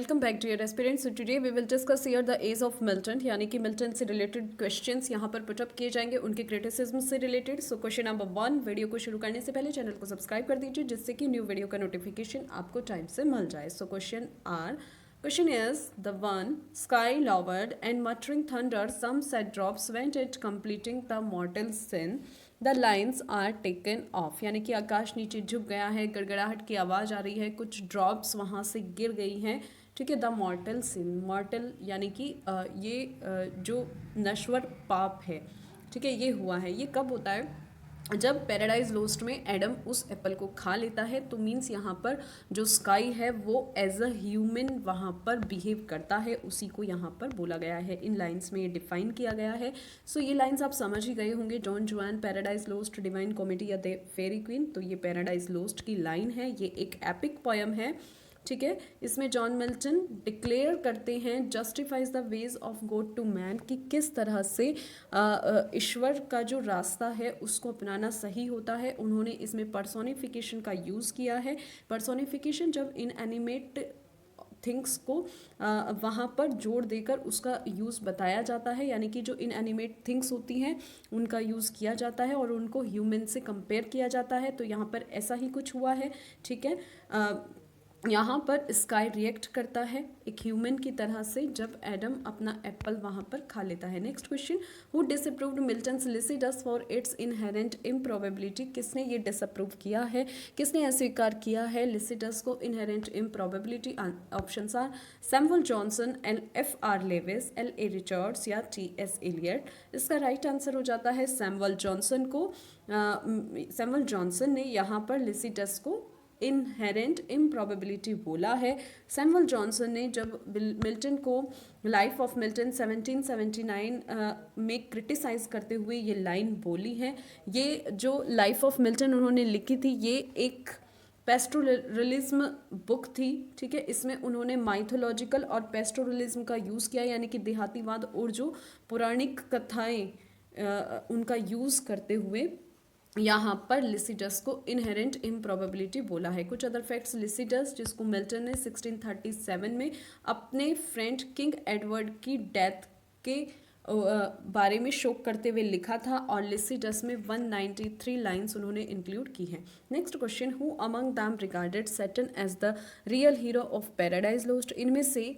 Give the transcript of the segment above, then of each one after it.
Welcome back dear aspirants. So today we will discuss here the age of Milton, यानी कि Milton से related questions यहाँ पर put up किए जाएंगे उनके क्रिटिसिज्म से related. So question number 1, video को शुरू करने से पहले चैनल को सब्सक्राइब कर दीजिए जिससे कि न्यू वीडियो का नोटिफिकेशन आपको टाइम से मिल जाए। सो Question is the one sky lowered and muttering thunder, some said drops went it completing the mortal sin. The lines are taken off, यानी कि आकाश नीचे झुक गया है, गड़गड़ाहट की आवाज़ आ रही है, कुछ ड्रॉप्स वहाँ से गिर गई हैं। ठीक है, द मॉर्टल सिन, मॉर्टल यानी कि ये जो नश्वर पाप है, ठीक है, ये हुआ है। ये कब होता है? जब पैराडाइज लोस्ट में एडम उस एप्पल को खा लेता है, तो मीन्स यहाँ पर जो स्काई है वो एज अ ह्यूमन वहाँ पर बिहेव करता है, उसी को यहाँ पर बोला गया है। इन लाइंस में ये डिफाइन किया गया है। सो ये लाइंस आप समझ ही गए होंगे। डॉन जुआन, पैराडाइज लोस्ट, डिवाइन कॉमेडी या द फेरी क्वीन। तो ये पैराडाइज लोस्ट की लाइन है, ये एक एपिक पोयम है। ठीक है, इसमें जॉन मिल्टन डिक्लेयर करते हैं, justifies the ways of God to man, कि किस तरह से ईश्वर का जो रास्ता है उसको अपनाना सही होता है। उन्होंने इसमें पर्सोनिफिकेशन का यूज़ किया है। पर्सोनिफिकेशन जब इन एनिमेट थिंग्स को वहाँ पर जोड़ देकर उसका यूज़ बताया जाता है, यानी कि जो इन एनिमेट थिंग्स होती हैं उनका यूज़ किया जाता है और उनको ह्यूमन से कंपेयर किया जाता है। तो यहाँ पर ऐसा ही कुछ हुआ है। ठीक है, यहाँ पर स्काई रिएक्ट करता है एक ह्यूमन की तरह से जब एडम अपना एप्पल वहाँ पर खा लेता है। Next question, who disapproved Milton's Lycidas for its inherent improbability? किसने ये डिसअप्रूव किया है, किसने अस्वीकार किया है लिसिडस को inherent improbability? Options are Samuel Johnson, F.R. Leavis, L.A. Richards या T.S. एलियट। इसका राइट आंसर हो जाता है सैमुअल जॉनसन को। सैमुअल जॉनसन ने यहाँ पर लिसिडस को इनहेरेंट इम्प्रॉबेबिलिटी बोला है। सैमुअल जॉनसन ने जब मिल्टन को लाइफ ऑफ मिल्टन 1779 में क्रिटिसाइज करते हुए ये लाइन बोली है। ये जो लाइफ ऑफ मिल्टन उन्होंने लिखी थी, ये एक पेस्टोरलिज्म बुक थी। ठीक है, इसमें उन्होंने माइथोलॉजिकल और पेस्टोरलिज्म का यूज़ किया, यानी कि देहातीवाद और जो पौराणिक कथाएं उनका यूज़ करते हुए यहाँ पर लिसिडस को इनहेरेंट इम्प्रॉबेबिलिटी बोला है। कुछ अदर फैक्ट्स, लिसिडस जिसको मिल्टन ने 1637 में अपने फ्रेंड किंग एडवर्ड की डेथ के बारे में शोक करते हुए लिखा था और लिसिडस में 193 लाइंस उन्होंने इंक्लूड की हैं। Next question, who among them regarded Satan as the real hero of Paradise Lost? इनमें से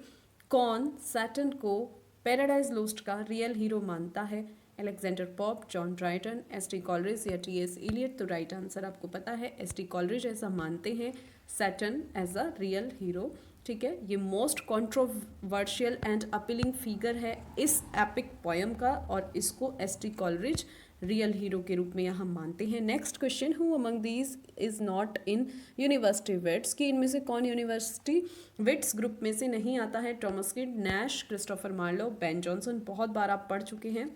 कौन सैटर्न को पैराडाइज लोस्ट का रियल हीरो मानता है? Alexander Pope, John Dryden, S.T. Coleridge या T.S. एलियट। तो राइट आंसर आपको पता है, S.T. कॉलरिज ऐसा मानते हैं Satan as a real hero. ठीक है, ये most controversial and appealing figure है इस एपिक पोयम का और इसको S.T. कॉलरिज रियल हीरो के रूप में यहाँ मानते हैं। Next question, who among these is not in university wits? कि इनमें से कौन यूनिवर्सिटी विट्स ग्रुप में से नहीं आता है? Thomas Kyd, Nashe, Christopher Marlowe, Ben Jonson. बहुत बार आप पढ़ चुके हैं,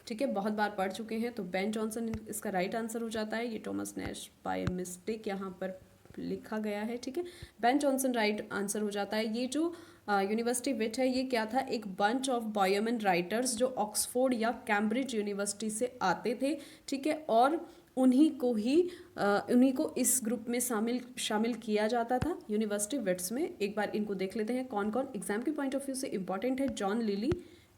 ठीक है, बहुत बार पढ़ चुके हैं। तो बेन जॉनसन इसका राइट आंसर हो जाता है। ये टॉमस नैश बाय मिस्टेक यहाँ पर लिखा गया है। ठीक है, बेन जॉनसन राइट आंसर हो जाता है। ये जो यूनिवर्सिटी विट है, ये क्या था? एक बंच ऑफ बॉयमन राइटर्स जो ऑक्सफोर्ड या कैम्ब्रिज यूनिवर्सिटी से आते थे। ठीक है, और उन्हीं को इस ग्रुप में शामिल किया जाता था यूनिवर्सिटी विट्स में। एक बार इनको देख लेते हैं कौन कौन एग्जाम के पॉइंट ऑफ व्यू से इंपॉर्टेंट है। John Lyly,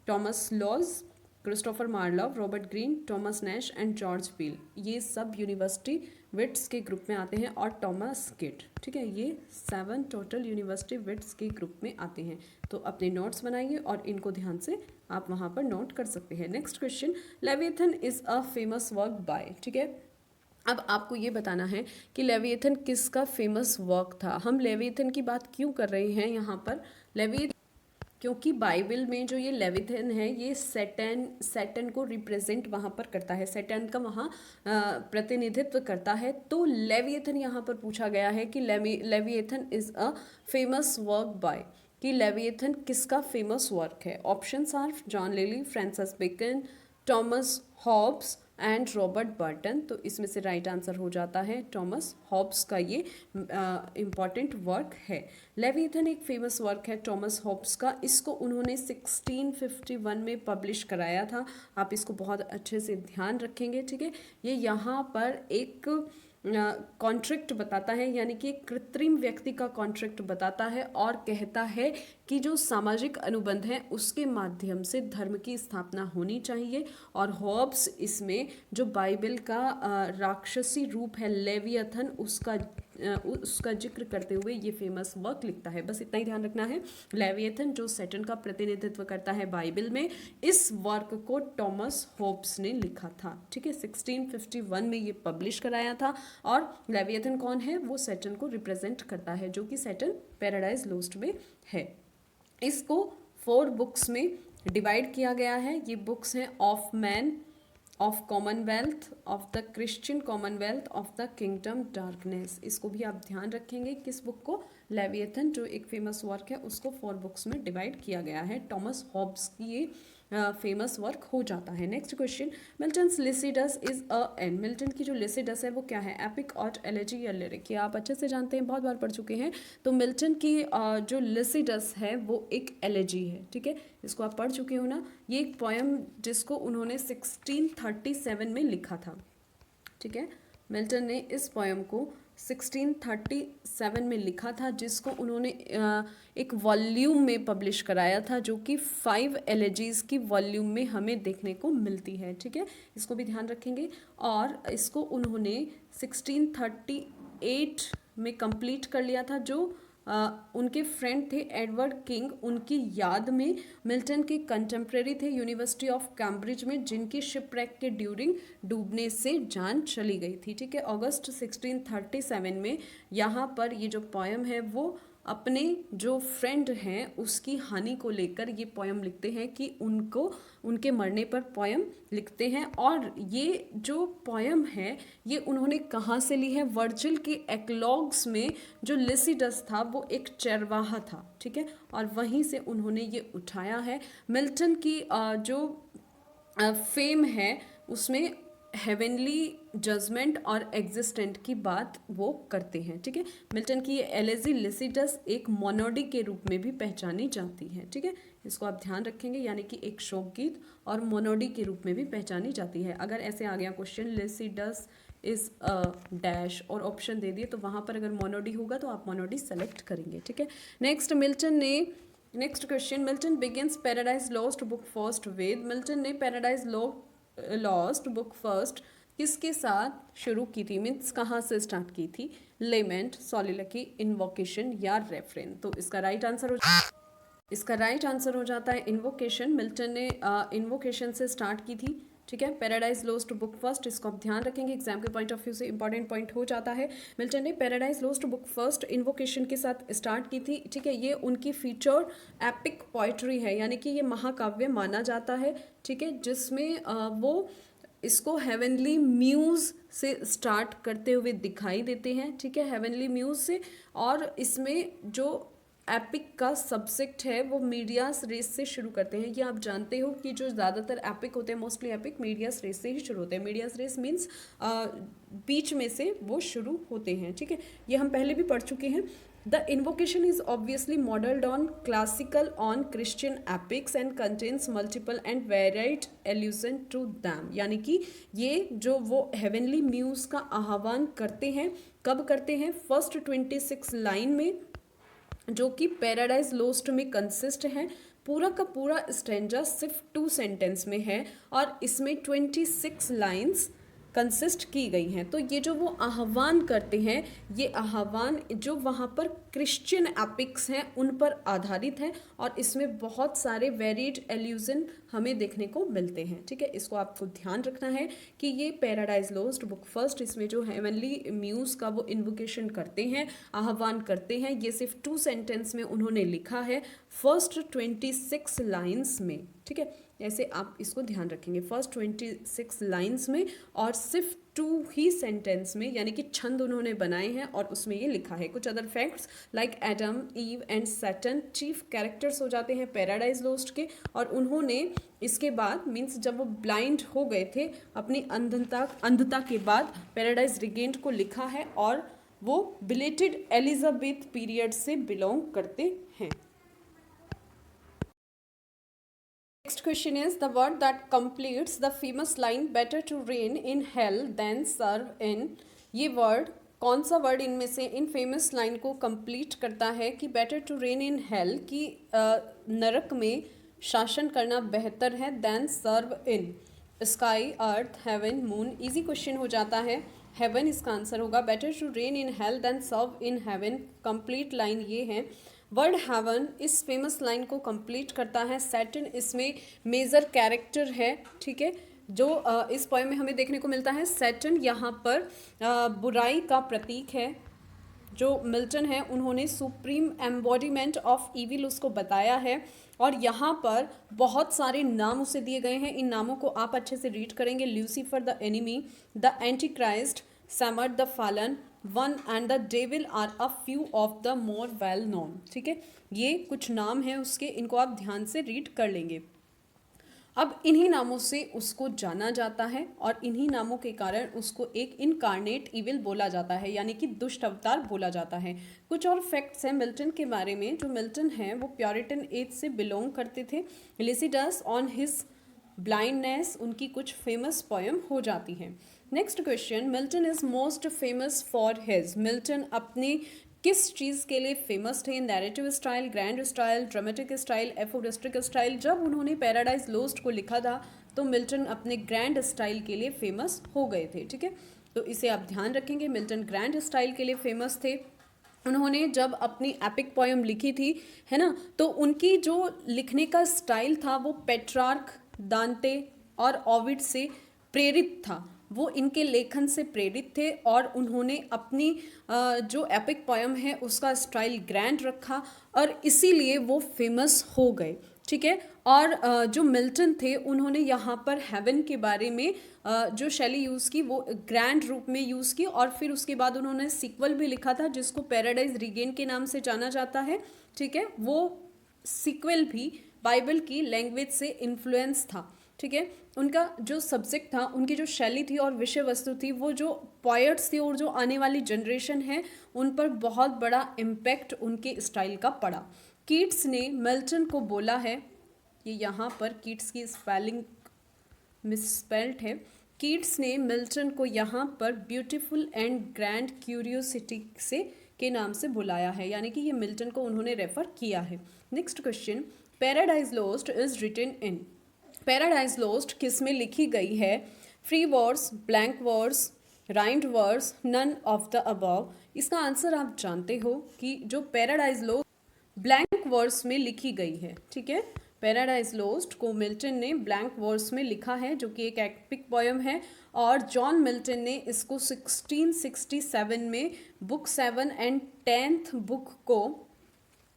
Thomas Lodge, Christopher Marlowe, Robert Greene, Thomas Nashe and George Peele, ये सब यूनिवर्सिटी विट्स के ग्रुप में आते हैं। और टॉमस किड। ठीक है, ये 7 टोटल यूनिवर्सिटी विट्स के ग्रुप में आते हैं। तो अपने नोट्स बनाइए और इनको ध्यान से आप वहाँ पर नोट कर सकते हैं। Next question, leviathan is a famous work bye? ठीक है, अब आपको ये बताना है कि लेविएथन किसका फेमस वर्क था। हम लेविएथन की बात क्यों कर रहे हैं यहाँ पर? लेविएथन क्योंकि बाइबल में जो ये लेविथन है, ये सैटर्न को रिप्रेजेंट वहाँ पर करता है, सैटर्न का वहाँ प्रतिनिधित्व करता है। तो लेविएथन यहाँ पर पूछा गया है कि Leviathan is a famous work by, कि लेविएथन किसका फेमस वर्क है? Options are John Lyly, Francis Bacon, Thomas Hobbes and Robert Burton. तो इसमें से राइट आंसर हो जाता है टॉमस हॉब्स का ये इम्पॉर्टेंट वर्क है। लेविएथन एक फेमस वर्क है टॉमस हॉब्स का। इसको उन्होंने 1651 में पब्लिश कराया था। आप इसको बहुत अच्छे से ध्यान रखेंगे। ठीक है, ये यहाँ पर एक कॉन्ट्रैक्ट बताता है, यानी कि एक कृत्रिम व्यक्ति का कॉन्ट्रैक्ट बताता है और कहता है कि जो सामाजिक अनुबंध है उसके माध्यम से धर्म की स्थापना होनी चाहिए। और हॉब्स इसमें जो बाइबल का राक्षसी रूप है लेवियथन, उसका जिक्र करते हुए ये फेमस वर्क लिखता है। बस इतना ही ध्यान रखना है, लेवियथन जो सैटर्न का प्रतिनिधित्व करता है बाइबल में, इस वर्क को टॉमस होब्स ने लिखा था। ठीक है, 1651 में ये पब्लिश कराया था। और लेवियथन कौन है? वो सैटर्न को रिप्रेजेंट करता है, जो कि सैटर्न पैराडाइज लोस्ट में है। इसको 4 बुक्स में डिवाइड किया गया है। ये बुक्स हैं of man, of Commonwealth, of the Christian Commonwealth, of the kingdom darkness. इसको भी आप ध्यान रखेंगे, किस बुक को? लेवियथन जो एक फेमस वर्क है उसको 4 बुक्स में डिवाइड किया गया है। टॉमस हॉब्स की ये फेमस वर्क हो जाता है। Next question, Milton's Lycidas is a an. Milton की जो लिसिडस है वो क्या है? एपिक और एलेजी या लिरिक? ये आप अच्छे से जानते हैं, बहुत बार पढ़ चुके हैं। तो मिल्टन की जो लिसिडस है वो एक एलेजी है। ठीक है, इसको आप पढ़ चुके हो ना। ये एक पोएम जिसको उन्होंने 1637 में लिखा था। ठीक है, मिल्टन ने इस पोएम को 1637 में लिखा था, जिसको उन्होंने एक वॉल्यूम में पब्लिश कराया था, जो कि 5 एलेजीज की वॉल्यूम में हमें देखने को मिलती है। ठीक है, इसको भी ध्यान रखेंगे। और इसको उन्होंने 1638 में कंप्लीट कर लिया था। जो उनके फ्रेंड थे एडवर्ड किंग, उनकी याद में मिल्टन के कंटेम्प्रेरी थे यूनिवर्सिटी ऑफ कैम्ब्रिज में, जिनकी शिपरेक के ड्यूरिंग डूबने से जान चली गई थी। ठीक है, अगस्त 1637 में यहाँ पर ये जो पोएम है वो अपने जो फ्रेंड हैं उसकी हानि को लेकर ये पोएम लिखते हैं, कि उनको उनके मरने पर पोएम लिखते हैं। और ये जो पोएम है ये उन्होंने कहाँ से ली है? वर्जिल के एक्लॉग्स में जो लिसिडस था वो एक चरवाहा था। ठीक है, और वहीं से उन्होंने ये उठाया है। मिल्टन की जो फेम है उसमें हेवनली जजमेंट और एग्जिस्टेंट की बात वो करते हैं। ठीक है, मिल्टन की ये एलेजी लिसिडस एक मोनोडी के रूप में भी पहचानी जाती है। ठीक है, इसको आप ध्यान रखेंगे, यानी कि एक शोक गीत और मोनोडी के रूप में भी पहचानी जाती है। अगर ऐसे आ गया question Lycidas is a dash और ऑप्शन दे दिए, तो वहाँ पर अगर मोनोडी होगा तो आप मोनोडी सेलेक्ट करेंगे। ठीक है, next question, Milton begins paradise lost book first with. Milton ने पैराडाइज लॉस्ट बुक फर्स्ट किसके साथ शुरू की थी? मीन्स कहाँ से स्टार्ट की थी? लेमेंट, सॉलिलकी, इन्वोकेशन या रेफरेन? तो इसका राइट आंसर हो जाता है इन्वोकेशन। मिल्टन ने इन्वोकेशन से स्टार्ट की थी। ठीक है, पैराडाइज लॉस्ट बुक फर्स्ट, इसको आप ध्यान रखेंगे, एग्जाम के पॉइंट ऑफ व्यू से इंपॉर्टेंट पॉइंट हो जाता है। मिल्टन ने paradise lost book first invocation के साथ स्टार्ट की थी। ठीक है, ये उनकी फीचर एपिक पोइट्री है, यानी कि ये महाकाव्य माना जाता है। ठीक है, जिसमें वो इसको हेवनली म्यूज़ से स्टार्ट करते हुए दिखाई देते हैं। ठीक है, हेवनली म्यूज़ से। और इसमें जो एपिक का सब्जेक्ट है वो मीडियास रेस से शुरू करते हैं। ये आप जानते हो कि जो ज़्यादातर एपिक होते हैं, मोस्टली एपिक मीडियास रेस से ही शुरू होते हैं। मीडियास रेस मीन्स बीच में से वो शुरू होते हैं। ठीक है, ये हम पहले भी पढ़ चुके हैं। The invocation is obviously modeled on classical on Christian epics and contains multiple and varied allusion to them। यानी कि ये जो वो heavenly muse का आह्वान करते हैं, कब करते हैं? फर्स्ट 26 लाइन में, जो कि पैराडाइज लोस्ट में कंसिस्ट है। पूरा का पूरा स्टैंजा सिर्फ 2 सेंटेंस में है और इसमें 26 लाइन्स कंसिस्ट की गई हैं। तो ये जो वो आह्वान करते हैं, ये आह्वान जो वहाँ पर क्रिश्चियन एपिक्स हैं उन पर आधारित है और इसमें बहुत सारे वेरिड एल्यूजन हमें देखने को मिलते हैं। ठीक है, इसको आपको ध्यान रखना है कि ये पैराडाइज लॉस्ट बुक फर्स्ट, इसमें जो हेवनली म्यूज़ का वो इन्वोकेशन करते हैं, आह्वान करते हैं, ये सिर्फ 2 सेंटेंस में उन्होंने लिखा है, फर्स्ट 26 लाइन्स में। ठीक है, ऐसे आप इसको ध्यान रखेंगे, फर्स्ट 26 लाइन्स में और सिर्फ 2 ही सेंटेंस में, यानी कि छंद उन्होंने बनाए हैं और उसमें ये लिखा है। कुछ other facts like Adam, Eve and Satan chief characters हो जाते हैं पैराडाइज लॉस्ट के। और उन्होंने इसके बाद मीन्स जब वो ब्लाइंड हो गए थे अपनी अंधता के बाद, पैराडाइज रिगेंड को लिखा है और वो बिलेटेड एलिजाबेथ पीरियड से बिलोंग करते हैं। Next question is the word that completes the famous line better to reign in hell than serve in ये वर्ड कौन सा वर्ड इनमें से इन फेमस लाइन को कंप्लीट करता है कि better to reign in hell, कि नरक में शासन करना बेहतर है than serve in sky, earth, heaven, moon. Easy question हो जाता है, हेवन इसका आंसर होगा। Better to reign in hell than serve in heaven, complete line ये है। वर्ड हेवन इस फेमस लाइन को कंप्लीट करता है सैटर्न, इसमें मेजर कैरेक्टर है, ठीक है, जो इस पोएम में हमें देखने को मिलता है। सैटर्न यहाँ पर बुराई का प्रतीक है। जो मिल्टन है उन्होंने सुप्रीम एम्बॉडीमेंट ऑफ इविल उसको बताया है, और यहाँ पर बहुत सारे नाम उसे दिए गए हैं। इन नामों को आप अच्छे से रीड करेंगे। Lucifer the enemy, the Antichrist, Samael the fallen, one and the devil are a few of the more well known, ठीक है। ये कुछ नाम हैं उसके, इनको आप ध्यान से रीड कर लेंगे। अब इन्हीं नामों से उसको जाना जाता है और इन्हीं नामों के कारण उसको एक इनकारनेट इविल बोला जाता है, यानी कि दुष्ट अवतार बोला जाता है। कुछ और फैक्ट्स हैं मिल्टन के बारे में। जो मिल्टन हैं वो प्योरिटन एज से बिलोंग करते थे। लिसिडस ऑन हिज ब्लाइंडनेस उनकी कुछ फेमस पोएम हो जाती हैं। Next question, Milton is most famous for his, Milton अपने किस चीज़ के लिए फेमस थे? Narrative style, grand style, dramatic style, aphoristic style. जब उन्होंने पैराडाइज लोस्ट को लिखा था तो मिल्टन अपने ग्रैंड स्टाइल के लिए फेमस हो गए थे, ठीक है, तो इसे आप ध्यान रखेंगे। मिल्टन ग्रैंड स्टाइल के लिए फेमस थे। उन्होंने जब अपनी एपिक पोएम लिखी थी, है ना, तो उनकी जो लिखने का स्टाइल था वो पेट्रार्क, दांते और ओविड से प्रेरित था। वो इनके लेखन से प्रेरित थे और उन्होंने अपनी जो एपिक पोएम है उसका स्टाइल ग्रैंड रखा और इसीलिए वो फेमस हो गए, ठीक है। और जो मिल्टन थे उन्होंने यहाँ पर हेवन के बारे में जो शैली यूज़ की वो ग्रैंड रूप में यूज़ की, और फिर उसके बाद उन्होंने सीक्वल भी लिखा था जिसको पैराडाइज रिगेन के नाम से जाना जाता है, ठीक है। वो सीक्वल भी बाइबल की लैंग्वेज से इन्फ्लुएंस था, ठीक है। उनका जो सब्जेक्ट था, उनकी जो शैली थी और विषय वस्तु थी, वो जो पोएट्स थे और जो आने वाली जनरेशन है उन पर बहुत बड़ा इम्पैक्ट उनके स्टाइल का पड़ा। कीट्स ने मिल्टन को बोला है, ये यहाँ पर कीट्स की स्पेलिंग मिसस्पेल्ड है। कीट्स ने मिल्टन को यहाँ पर ब्यूटीफुल एंड ग्रैंड क्यूरियोसिटी से के नाम से बुलाया है, यानी कि ये मिल्टन को उन्होंने रेफर किया है। Next question, Paradise Lost is written in, Paradise Lost किस में लिखी गई है? Free words, blank words, rhymed words, none of the above. इसका आंसर आप जानते हो कि जो पैराडाइज लोस्ट ब्लैंक वर्ड्स में लिखी गई है, ठीक है। पैराडाइज लोस्ट को मिल्टन ने ब्लैंक वर्ड्स में लिखा है, जो कि एक एपिक पोएम है, और जॉन मिल्टन ने इसको 1667 में बुक 7 एंड 10th बुक को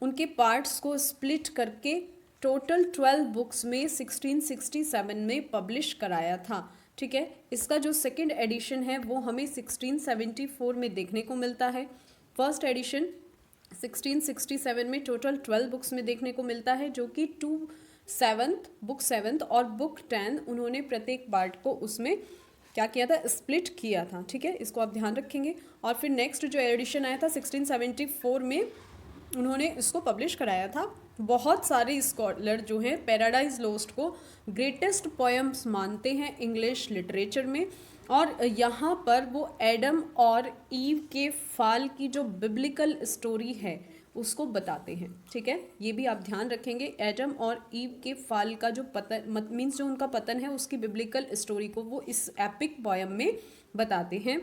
उनके पार्ट्स को स्प्लिट करके टोटल 12 बुक्स में 1667 में पब्लिश कराया था, ठीक है। इसका जो सेकंड एडिशन है वो हमें 1674 में देखने को मिलता है। फर्स्ट एडिशन 1667 में टोटल 12 बुक्स में देखने को मिलता है, जो कि बुक 7 और बुक 10 उन्होंने प्रत्येक पार्ट को उसमें क्या किया था, स्प्लिट किया था, ठीक है। इसको आप ध्यान रखेंगे। और फिर नेक्स्ट जो एडिशन आया था 1674 में उन्होंने इसको पब्लिश कराया था। बहुत सारे स्कॉलर जो हैं पैराडाइज लोस्ट को ग्रेटेस्ट पोएम्स मानते हैं इंग्लिश लिटरेचर में, और यहाँ पर वो एडम और ईव के फाल की जो बिब्लिकल स्टोरी है उसको बताते हैं, ठीक है। ये भी आप ध्यान रखेंगे, एडम और ईव के फाल का जो पतन मीन्स जो उनका पतन है उसकी बिब्लिकल स्टोरी को वो इस एपिक पोएम में बताते हैं।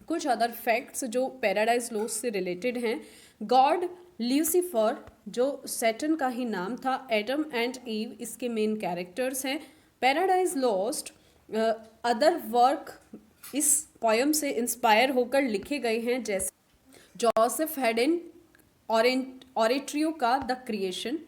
कुछ अदर फैक्ट्स जो पैराडाइज लोस्ट से रिलेटेड हैं, गॉड ल्यूसीफर जो सैटर्न का ही नाम था, एडम एंड ईव इसके मेन कैरेक्टर्स हैं। पैराडाइज लोस्ट अदर वर्क इस पोएम से इंस्पायर होकर लिखे गए हैं, जैसे जोसेफ हैडन ऑरेट्रियो का द क्रिएशन,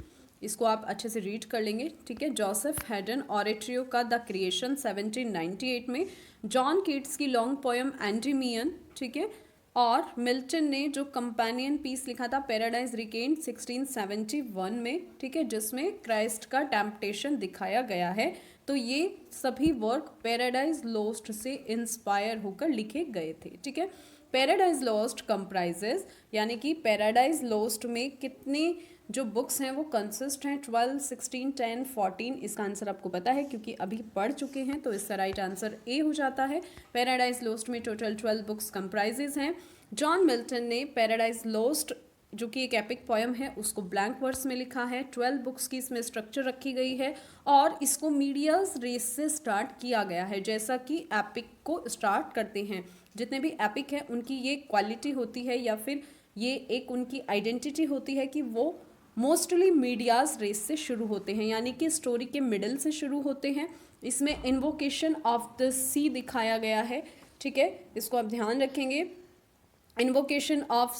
इसको आप अच्छे से रीड कर लेंगे, ठीक है। जोसेफ हैडन ऑरेट्रियो का द क्रिएशन 1798 में, जॉन कीट्स की लॉन्ग पोएम एंटीमियन, ठीक है, और मिल्टन ने जो कंपेनियन पीस लिखा था पैराडाइज रिगेन्ड 1671 में, ठीक है, जिसमें क्राइस्ट का टेम्पटेशन दिखाया गया है। तो ये सभी वर्क पैराडाइज लोस्ट से इंस्पायर होकर लिखे गए थे, ठीक है। पैराडाइज लोस्ट कंप्राइजेज, यानी कि पैराडाइज लोस्ट में कितने जो बुक्स हैं वो कंसिस्ट हैं 12, 16, 10, 14। इसका आंसर आपको पता है क्योंकि अभी पढ़ चुके हैं, तो इसका राइट आंसर ए हो जाता है। पैराडाइज लोस्ट में टोटल 12 बुक्स कंप्राइजेज हैं। जॉन मिल्टन ने पैराडाइज लोस्ट जो कि एक एपिक पोयम है उसको ब्लैंक वर्स में लिखा है। 12 बुक्स की इसमें स्ट्रक्चर रखी गई है और इसको मीडियाज रेस से स्टार्ट किया गया है। जैसा कि एपिक को स्टार्ट करते हैं, जितने भी एपिक हैं उनकी ये क्वालिटी होती है या फिर ये एक उनकी आइडेंटिटी होती है कि वो मोस्टली मीडियाज रेस से शुरू होते हैं, यानी कि स्टोरी के मिडल से शुरू होते हैं। इसमें इन्वोकेशन ऑफ द सी दिखाया गया है, ठीक है, इसको आप ध्यान रखेंगे। Invocation of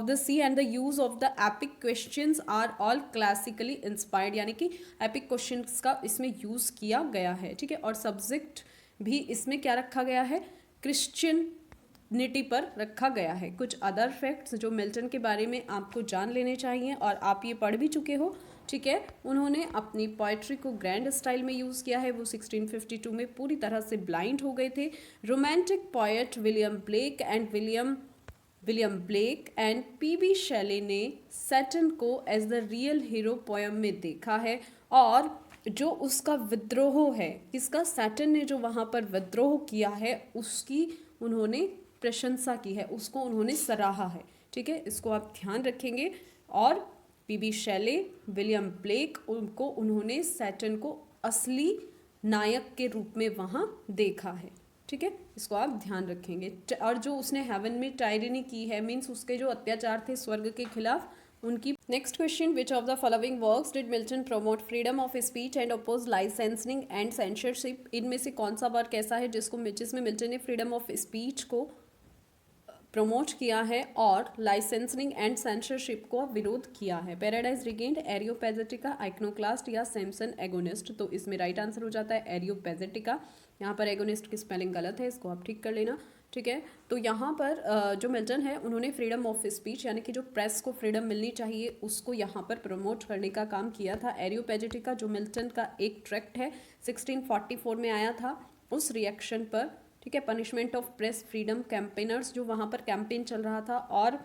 the sea and the use of the epic questions are all classically inspired, यानी कि epic questions का इसमें यूज़ किया गया है, ठीक है। और सब्जेक्ट भी इसमें क्या रखा गया है, क्रिश्चियनिटी पर रखा गया है। कुछ अदर फैक्ट्स जो मिल्टन के बारे में आपको जान लेने चाहिए और आप ये पढ़ भी चुके हो, ठीक है। उन्होंने अपनी पोइट्री को ग्रैंड स्टाइल में यूज़ किया है। वो 1652 में पूरी तरह से ब्लाइंड हो गए थे। Romantic poet William Blake and PB Shelley ने सैटर्न को as the real hero poem में देखा है और जो उसका विद्रोह है, किसका, सैटर्न ने जो वहाँ पर विद्रोह किया है उसकी उन्होंने प्रशंसा की है, उसको उन्होंने सराहा है, ठीक है। इसको आप ध्यान रखेंगे। और पीबी शेले, विलियम ब्लेक, उनको उन्होंने सैटर्न को असली नायक के रूप में वहाँ देखा है, ठीक है, इसको आप ध्यान रखेंगे। और जो उसने हेवन में टायरनी की है, मीन्स उसके जो अत्याचार थे स्वर्ग के खिलाफ, उनकी। Next question, which of the following works did Milton promote freedom of speech and oppose licensing and censorship? इनमें से कौन सा वर्क ऐसा है जिसमें मिल्टन ने फ्रीडम ऑफ स्पीच को प्रमोट किया है और लाइसेंसिंग एंड सेंसरशिप को विरोध किया है? पैराडाइज रिगेन्ड, एरियोपैजेटिका, आइक्नोक्लास्ट या सैमसन एगोनिस्ट? तो इसमें राइट आंसर हो जाता है एरियोपैजेटिका। यहाँ पर एगोनिस्ट की स्पेलिंग गलत है, इसको आप ठीक कर लेना, ठीक है। तो यहाँ पर जो मिल्टन है उन्होंने फ्रीडम ऑफ स्पीच यानी कि जो प्रेस को फ्रीडम मिलनी चाहिए उसको यहाँ पर प्रमोट करने का काम किया था। एरियोपैजेटिका जो मिल्टन का एक ट्रैक्ट है 1644 में आया था, उस रिएक्शन पर, ठीक है। Punishment of press freedom campaigners, जो वहाँ पर कैंपेन चल रहा था और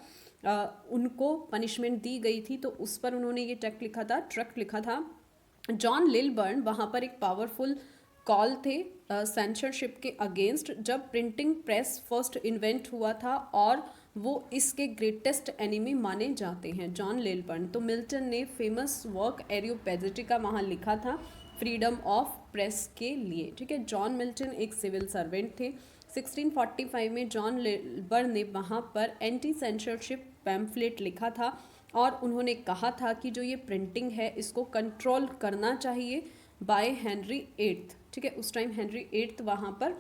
उनको पनिशमेंट दी गई थी, तो उस पर उन्होंने ये ट्रैक्ट लिखा था। जॉन लिलबर्न वहाँ पर एक पावरफुल कॉल थे सेंसरशिप के अगेंस्ट, जब प्रिंटिंग प्रेस फर्स्ट इन्वेंट हुआ था और वो इसके ग्रेटेस्ट एनिमी माने जाते हैं, जॉन लिलबर्न। तो मिल्टन ने फेमस वर्क एरियोपैजेटिका वहाँ लिखा था फ्रीडम ऑफ प्रेस के लिए, ठीक है। जॉन मिल्टन एक सिविल सर्वेंट थे। 1645 में जॉन लिलबर्न ने वहाँ पर एंटी सेंसरशिप पैम्फलेट लिखा था और उन्होंने कहा था कि जो ये प्रिंटिंग है इसको कंट्रोल करना चाहिए बाय हेनरी 8, ठीक है। उस टाइम हेनरी 8 वहाँ पर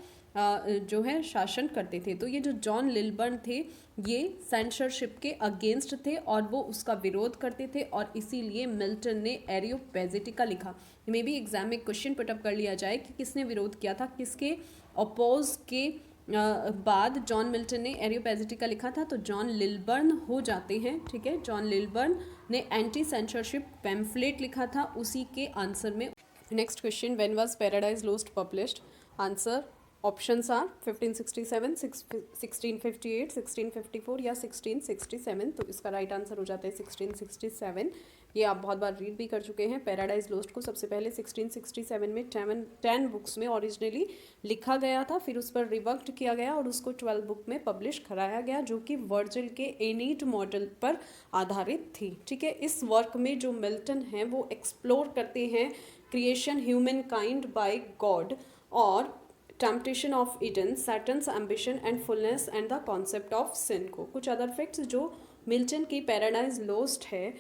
जो है शासन करते थे। तो ये जो जॉन लिलबर्न थे ये सेंसरशिप के अगेंस्ट थे और वो उसका विरोध करते थे और इसीलिए मिल्टन ने एरियोपैजेटिका लिखा। मे भी एग्जाम में क्वेश्चन पुटअप कर लिया जाए कि किसने विरोध किया था, किसके अपोज के बाद जॉन मिल्टन ने एरियोपैजेटिका लिखा था, तो जॉन लिलबर्न हो जाते हैं, ठीक है। जॉन लिलबर्न ने एंटी सेंसरशिप पैम्फलेट लिखा था, उसी के आंसर में। Next question, when was Paradise Lost published? Answer options are 1567, 1658, 1654 या 1667। तो इसका राइट आंसर हो जाता है 1667। ये आप बहुत बार रीड भी कर चुके हैं। पैराडाइज लोस्ट को सबसे पहले 1667 में 10 बुक्स में ओरिजिनली लिखा गया था, फिर उस पर रिवर्क्ड किया गया और उसको 12 बुक में पब्लिश कराया गया, जो कि वर्जिल के एनीड मॉडल पर आधारित थी, ठीक है। इस वर्क में जो मिल्टन हैं वो एक्सप्लोर करते हैं creation human kind by God और temptation of Eden, Satan's ambition and fullness and the concept of sin को। कुछ अदर फैक्ट्स, जो मिल्टन की पैराडाइज लोस्ट है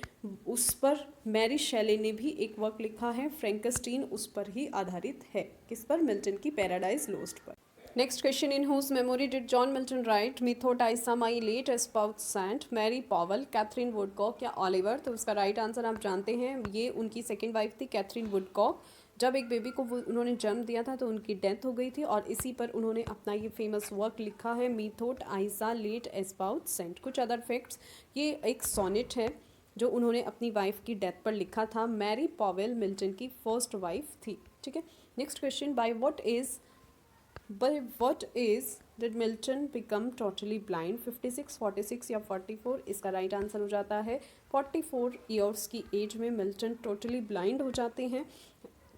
उस पर मैरी शेले ने भी एक वर्क लिखा है, फ्रैंकेस्टीन, उस पर ही आधारित है। किस पर? मिल्टन की पैराडाइज लोस्ट पर। Next question, in whose memory did John Milton write methought I saw my late espoused saint? Mary Powell, Katherine Woodcock या ऑलिवर? तो उसका राइट आंसर आप जानते हैं, ये उनकी सेकेंड वाइफ थी कैथरीन वुडकॉक। जब एक बेबी को उन्होंने जन्म दिया था तो उनकी डेथ हो गई थी और इसी पर उन्होंने अपना ये फेमस वर्क लिखा है, मीथोट आइसा लेट एस्पाउट सेंट। कुछ अदर फैक्ट्स, ये एक सोनेट है जो उन्होंने अपनी वाइफ की डेथ पर लिखा था। मैरी पॉवेल मिल्टन की फर्स्ट वाइफ थी, ठीक है। Next question, by what is did Milton become totally blind? 56, 46 या 44? इसका राइट आंसर हो जाता है 44 ईयर्स की एज में मिल्टन टोटली ब्लाइंड हो जाते हैं,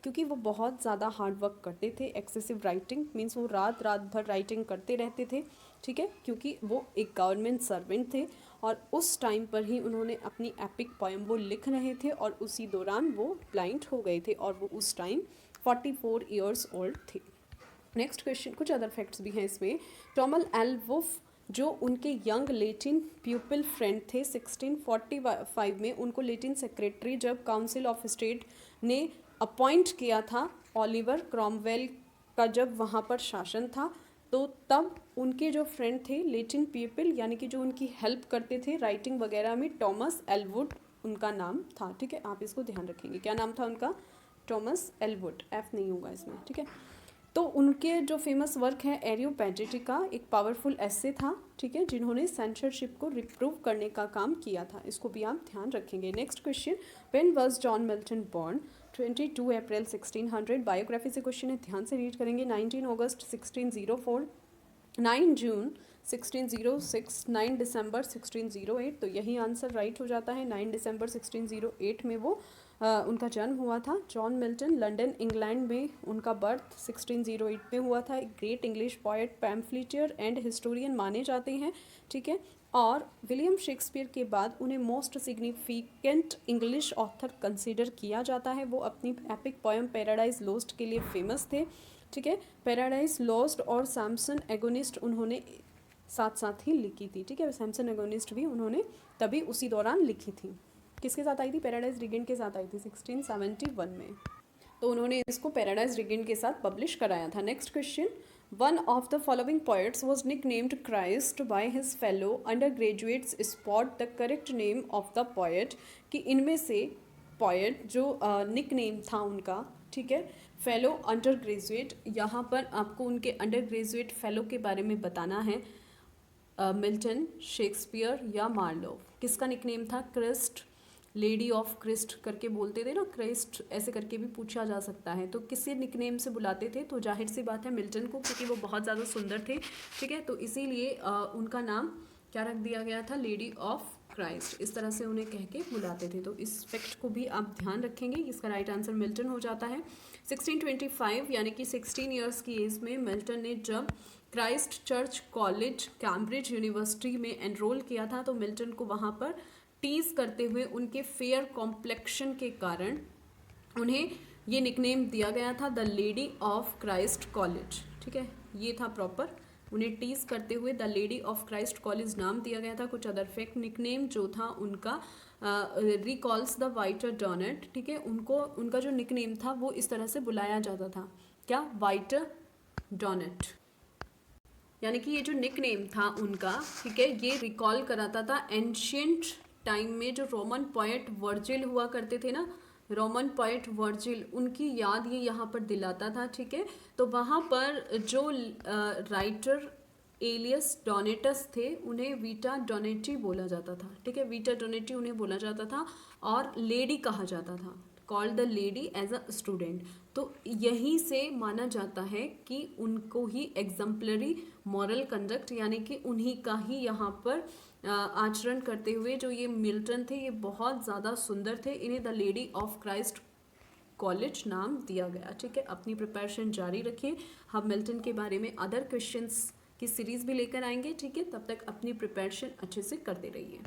क्योंकि वो बहुत ज़्यादा हार्ड वर्क करते थे। एक्सेसिव राइटिंग मीन्स वो रात रात भर राइटिंग करते रहते थे, ठीक है, क्योंकि वो एक गवर्नमेंट सर्वेंट थे और उस टाइम पर ही उन्होंने अपनी एपिक पोएम वो लिख रहे थे और उसी दौरान वो ब्लाइंड हो गए थे और वो उस टाइम 44 ईयर्स ओल्ड थे। नेक्स्ट क्वेश्चन, कुछ अदर फैक्ट्स भी हैं इसमें। टॉमल एल वुल्फ जो उनके यंग लेटिन प्यूपिल फ्रेंड थे, 1645 में उनको लेटिन सेक्रेटरी जब काउंसिल ऑफ स्टेट ने अपॉइंट किया था, ओलिवर क्रॉमवेल का जब वहाँ पर शासन था, तो तब उनके जो फ्रेंड थे लेटिन पीपल यानी कि जो उनकी हेल्प करते थे राइटिंग वगैरह में, टॉमस एलवुड उनका नाम था, ठीक है, आप इसको ध्यान रखेंगे। क्या नाम था उनका? टॉमस एलवुड, एफ नहीं होगा इसमें, ठीक है। तो उनके जो फेमस वर्क है एरियोपैजिटिका एक पावरफुल एसे था, ठीक है, जिन्होंने सेंसरशिप को रिप्रूव करने का काम किया था, इसको भी आप ध्यान रखेंगे। Next question, when was John Milton born? 22 April 1600। Biography से क्वेश्चन है, ध्यान से रीड करेंगे। 19 अगस्त 1604, 9 जून 1606, 9 दिसंबर 1608, तो यही आंसर राइट हो जाता है। 9 दिसंबर 1608 में वो उनका जन्म हुआ था। जॉन मिल्टन लंदन इंग्लैंड में उनका बर्थ 1608 में हुआ था। एक great English poet, pamphleteer and historian माने जाते हैं, ठीक है, और विलियम शेक्सपियर के बाद उन्हें most significant English author consider किया जाता है। वो अपनी एपिक पोएम पैराडाइज लॉस्ट के लिए फेमस थे, ठीक है। पैराडाइज लॉस्ट और सैमसन एगोनिस्ट उन्होंने साथ साथ ही लिखी थी, ठीक है, सैमसन एगोनिस्ट भी उन्होंने तभी उसी दौरान लिखी थी। किसके साथ आई थी? पैराडाइज रिगेंट के साथ आई थी 1671 में, तो उन्होंने इसको पैराडाइज रिगेंट के साथ पब्लिश कराया था। Next question, one of the following poets was nicknamed Christ by his fellow undergraduates spot the correct name of the poet, कि इनमें से पोएट जो निक नेम था उनका, ठीक है, फेलो अंडर ग्रेजुएट, यहाँ पर आपको उनके अंडर ग्रेजुएट फेलो के बारे में बताना है। मिल्टन, शेक्सपियर या मार्लोव? किसका निकनेम था? क्रिस्ट, लेडी ऑफ क्रिस्ट करके बोलते थे ना, क्रिस्ट ऐसे करके भी पूछा जा सकता है, तो किसी निकनेम से बुलाते थे? तो जाहिर सी बात है मिल्टन को, क्योंकि वो बहुत ज़्यादा सुंदर थे, ठीक है, तो इसीलिए उनका नाम क्या रख दिया गया था? लेडी ऑफ क्राइस्ट, इस तरह से उन्हें कह के बुलाते थे। तो इस फैक्ट को भी आप ध्यान रखेंगे। इसका राइट आंसर मिल्टन हो जाता है। 1625 यानी कि 16 ईयर्स की एज में मिल्टन ने जब Christ church college Cambridge university में एनरोल किया था, तो मिल्टन को वहाँ पर टीज करते हुए उनके फेयर कॉम्प्लेक्शन के कारण उन्हें ये निकनेम दिया गया था, the lady of Christ college, ठीक है, ये था प्रॉपर, उन्हें टीज करते हुए the lady of Christ college नाम दिया गया था। कुछ अदर फैक्ट, निकनेम जो था उनका रिकॉल्स द वाइटर डोनेट, ठीक है, उनको उनका जो निकनेम था वो इस तरह से बुलाया जाता था, क्या? वाइटर डोनेट, यानी कि ये जो निकनेम था उनका, ठीक है, ये रिकॉल कराता था एंशियंट टाइम में जो रोमन पोएट वर्जिल हुआ करते थे ना, रोमन पोएट वर्जिल, उनकी याद ये यहाँ पर दिलाता था, ठीक है। तो वहाँ पर जो राइटर एलियस डोनेटस थे उन्हें वीटा डोनेटी बोला जाता था, ठीक है, वीटा डोनेटी उन्हें बोला जाता था और लेडी कहा जाता था, called the lady as a student. तो यहीं से माना जाता है कि उनको ही एग्जाम्पलरी मॉरल कंडक्ट यानी कि उन्हीं का ही यहाँ पर आचरण करते हुए जो ये मिल्टन थे ये बहुत ज़्यादा सुंदर थे, इन्हें the lady of Christ college नाम दिया गया, ठीक है। अपनी प्रिपरेशन जारी रखिए, हम मिल्टन के बारे में अदर क्वेश्चंस की सीरीज़ भी लेकर आएंगे, ठीक है, तब तक अपनी प्रिपरेशन अच्छे से करते रहिए।